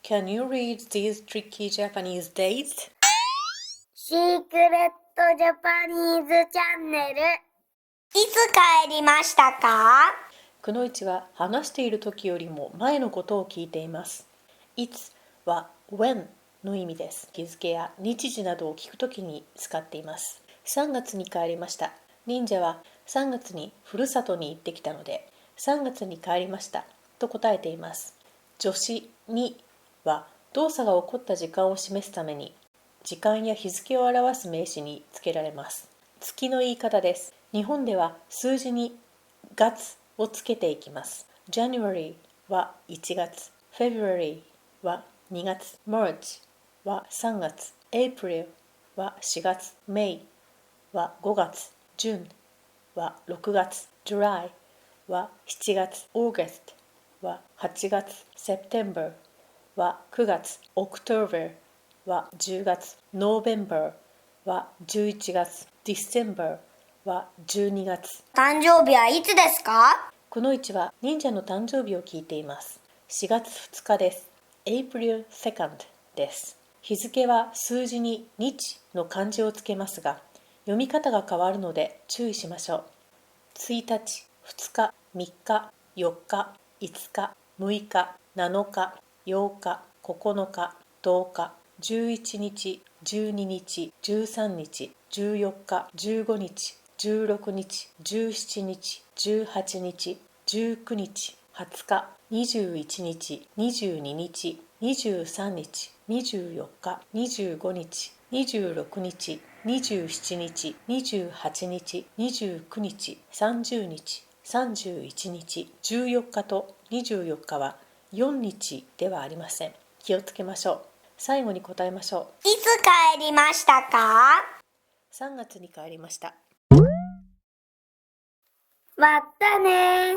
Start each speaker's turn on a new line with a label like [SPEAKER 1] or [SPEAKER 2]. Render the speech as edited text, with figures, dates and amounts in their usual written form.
[SPEAKER 1] Can you read these tricky Japanese dates?
[SPEAKER 2] シークレットジャパニーズチャンネル。いつ帰りましたか？
[SPEAKER 1] くのいちは話している時よりも前のことを聞いています。いつは when の意味です。日付や日時などを聞くときに使っています。3月に帰りました。忍者は3月にふるさとに行ってきたので、3月に帰りましたと答えています。助詞には動作が起こった時間を示すために、時間や日付を表す名詞につけられます。月の言い方です。日本では数字に月をつけていきます。January は1月、February は2月、March は3月、April は4月、May は5月、June は6月、July は7月、August は8月、September は9月、October は10月、November は11月、December は12月。
[SPEAKER 2] 誕生日はいつですか？
[SPEAKER 1] くのいちは忍者の誕生日を聞いています。4月2日です。April 2nd です。日付は数字に日の漢字をつけますが、読み方が変わるので注意しましょう。1日、2日、3日、4日、5日、6日、7日、8日、9日、10日、11日、12日、13日、14日、15日、16日、17日、18日、19日、20日、21日、22日、23日、24日、25日、26日、27日、28日、29日、30日、31日、14日と24日は4日ではありません。気をつけましょう。最後に答えましょう。
[SPEAKER 2] いつ帰りましたか
[SPEAKER 1] 3月に帰りました。
[SPEAKER 2] またね。